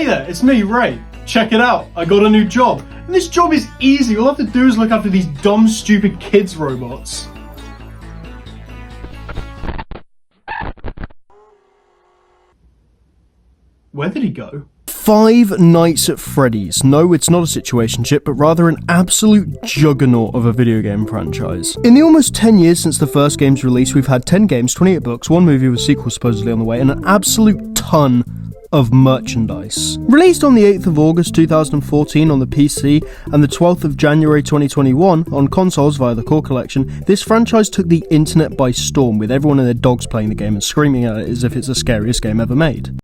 Hey there, it's me, Ray. Check it out, I got a new job. And this job is easy, all I have to do is look after these dumb, stupid kids robots. Where did he go? Five Nights at Freddy's. No, it's not a situationship, but rather an absolute juggernaut of a video game franchise. In the almost 10 years since the first game's release, we've had 10 games, 28 books, one movie with sequels supposedly on the way, and an absolute ton of merchandise. Released on the 8th of August 2014 on the PC and the 12th of January 2021 on consoles via the Core Collection, this franchise took the internet by storm, with everyone and their dogs playing the game and screaming at it as if it's the scariest game ever made.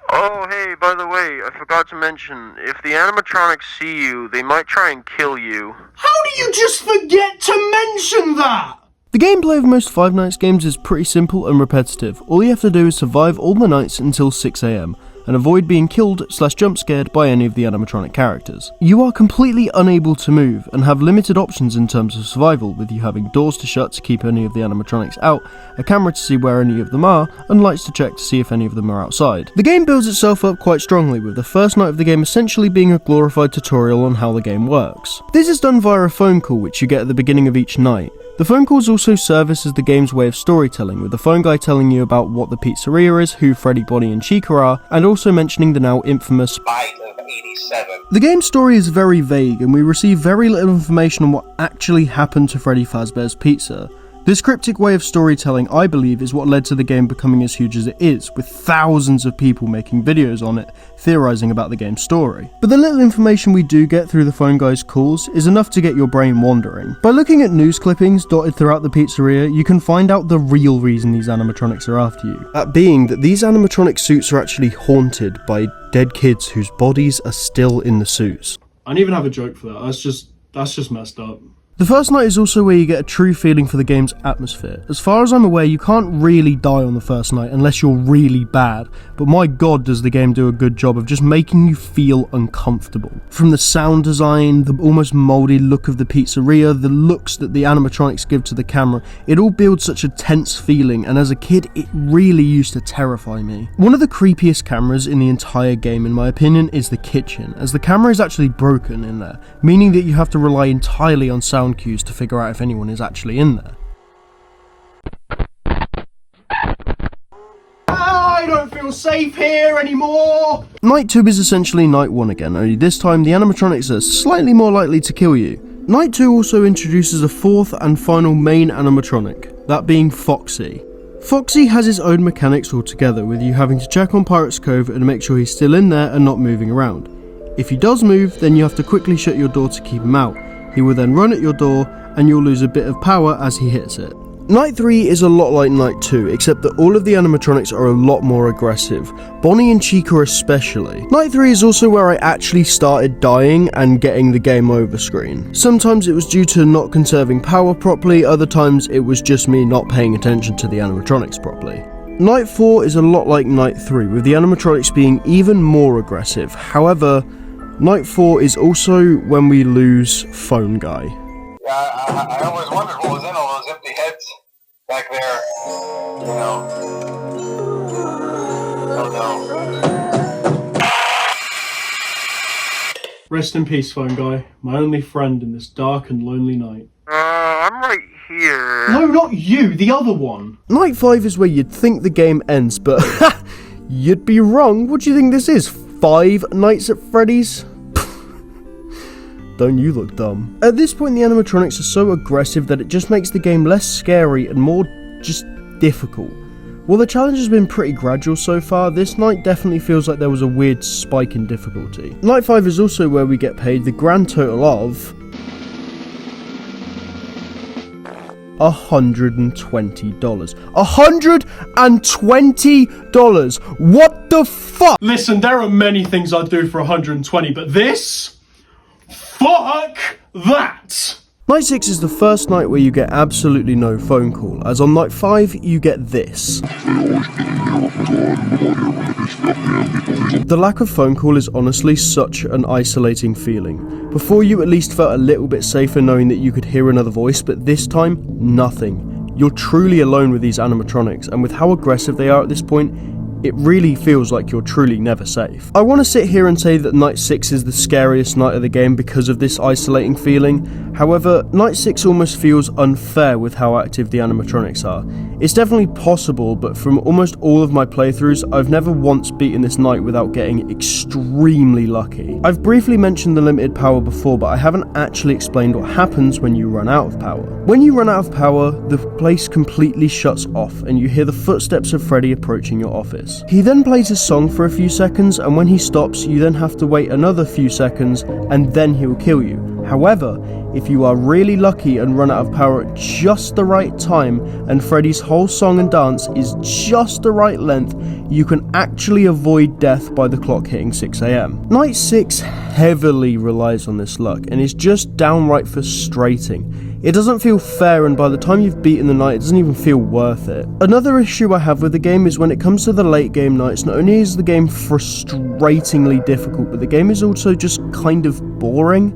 Oh, hey, by the way, I forgot to mention, if the animatronics see you, they might try and kill you. How do you just forget to mention that? The gameplay of most Five Nights games is pretty simple and repetitive. All you have to do is survive all the nights until 6 AM, and avoid being killed/jump scared by any of the animatronic characters. You are completely unable to move, and have limited options in terms of survival, with you having doors to shut to keep any of the animatronics out, a camera to see where any of them are, and lights to check to see if any of them are outside. The game builds itself up quite strongly, with the first night of the game essentially being a glorified tutorial on how the game works. This is done via a phone call which you get at the beginning of each night. The phone calls also service as the game's way of storytelling, with the phone guy telling you about what the pizzeria is, who Freddy, Bonnie and Chica are, and also mentioning the now infamous Bite of 87. The game's story is very vague, and we receive very little information on what actually happened to Freddy Fazbear's Pizza. This cryptic way of storytelling, I believe, is what led to the game becoming as huge as it is, with thousands of people making videos on it, theorising about the game's story. But the little information we do get through the phone guy's calls is enough to get your brain wandering. By looking at news clippings dotted throughout the pizzeria, you can find out the real reason these animatronics are after you. That being that these animatronic suits are actually haunted by dead kids whose bodies are still in the suits. I didn't even have a joke for that, that's just messed up. The first night is also where you get a true feeling for the game's atmosphere. As far as I'm aware, you can't really die on the first night unless you're really bad, but my god does the game do a good job of just making you feel uncomfortable. From the sound design, the almost mouldy look of the pizzeria, the looks that the animatronics give to the camera, it all builds such a tense feeling, and as a kid it really used to terrify me. One of the creepiest cameras in the entire game in my opinion is the kitchen, as the camera is actually broken in there, meaning that you have to rely entirely on sound cues to figure out if anyone is actually in there. I don't feel safe here anymore! Night 2 is essentially Night 1 again, only this time the animatronics are slightly more likely to kill you. Night 2 also introduces a fourth and final main animatronic, that being Foxy. Foxy has his own mechanics altogether, with you having to check on Pirate's Cove and make sure he's still in there and not moving around. If he does move, then you have to quickly shut your door to keep him out. He will then run at your door, and you'll lose a bit of power as he hits it. Night 3 is a lot like Night 2, except that all of the animatronics are a lot more aggressive, Bonnie and Chica especially. Night 3 is also where I actually started dying and getting the game over screen. Sometimes it was due to not conserving power properly, other times it was just me not paying attention to the animatronics properly. Night 4 is a lot like Night 3, with the animatronics being even more aggressive. However, Night 4 is also when we lose Phone Guy. Yeah, I always wondered what was in all those empty heads back there. You know. Oh no. Rest in peace, Phone Guy, my only friend in this dark and lonely night. I'm right here. No, not you, the other one. Night 5 is where you'd think the game ends, but you'd be wrong. What do you think this is? 5 Nights at Freddy's? Don't you look dumb. At this point the animatronics are so aggressive that it just makes the game less scary and more just difficult. While the challenge has been pretty gradual so far, this night definitely feels like there was a weird spike in difficulty. Night 5 is also where we get paid the grand total of $120. $120! What the fuck? Listen, there are many things I'd do for 120, but this? Fuck that! Night 6 is the first night where you get absolutely no phone call, as on Night 5 you get this. The lack of phone call is honestly such an isolating feeling. Before you at least felt a little bit safer knowing that you could hear another voice, but this time, nothing. You're truly alone with these animatronics, and with how aggressive they are at this point, it really feels like you're truly never safe. I want to sit here and say that Night 6 is the scariest night of the game because of this isolating feeling. However, Night 6 almost feels unfair with how active the animatronics are. It's definitely possible, but from almost all of my playthroughs, I've never once beaten this night without getting extremely lucky. I've briefly mentioned the limited power before, but I haven't actually explained what happens when you run out of power. When you run out of power, the place completely shuts off and you hear the footsteps of Freddy approaching your office. He then plays his song for a few seconds, and when he stops, you then have to wait another few seconds and then he will kill you. However, if you are really lucky and run out of power at just the right time and Freddy's whole song and dance is just the right length, you can actually avoid death by the clock hitting 6 AM. Night 6 heavily relies on this luck and is just downright frustrating. It doesn't feel fair, and by the time you've beaten the night, it doesn't even feel worth it. Another issue I have with the game is when it comes to the late game nights, not only is the game frustratingly difficult, but the game is also just kind of boring.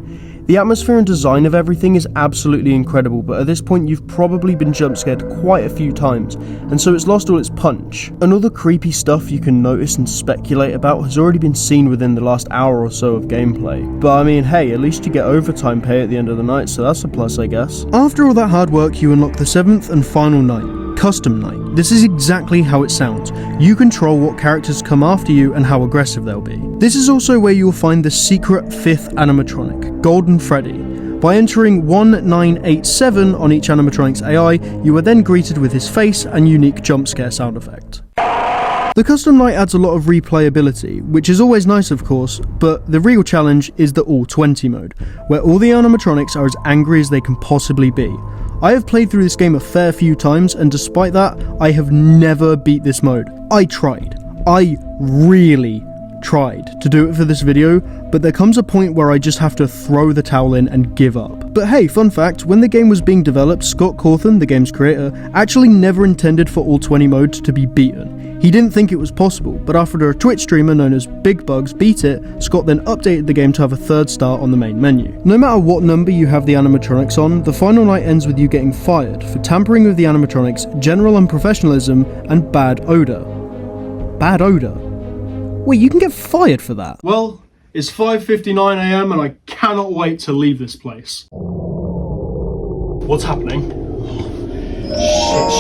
The atmosphere and design of everything is absolutely incredible, but at this point you've probably been jump scared quite a few times, and so it's lost all its punch. And all the creepy stuff you can notice and speculate about has already been seen within the last hour or so of gameplay. But I mean, hey, at least you get overtime pay at the end of the night, so that's a plus, I guess. After all that hard work, you unlock the 7th and final night, Custom Night. This is exactly how it sounds. You control what characters come after you and how aggressive they'll be. This is also where you will find the secret 5th animatronic, Golden Freddy. By entering 1987 on each animatronic's AI, you are then greeted with his face and unique jump scare sound effect. The Custom Night adds a lot of replayability, which is always nice of course, but the real challenge is the All 20 mode, where all the animatronics are as angry as they can possibly be. I have played through this game a fair few times, and despite that, I have never beat this mode. I tried. I really tried to do it for this video, but there comes a point where I just have to throw the towel in and give up. But hey, fun fact, when the game was being developed, Scott Cawthon, the game's creator, actually never intended for all 20 modes to be beaten. He didn't think it was possible, but after a Twitch streamer known as Big Bugs beat it, Scott then updated the game to have a 3rd star on the main menu. No matter what number you have the animatronics on, the final night ends with you getting fired for tampering with the animatronics, general unprofessionalism, and bad odor. Bad odor? Wait, you can get fired for that? Well, it's 5:59 AM and I cannot wait to leave this place. What's happening?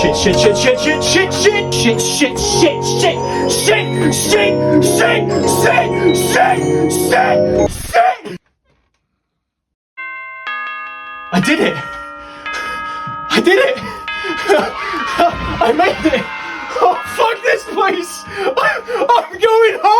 Shit, shit, shit, shit, shit, shit, shit, shit, shit, shit, shit, shit, shit, shit, shit, shit, shit. I did it! I did it! I made it! Oh, fuck this place! I'm going home!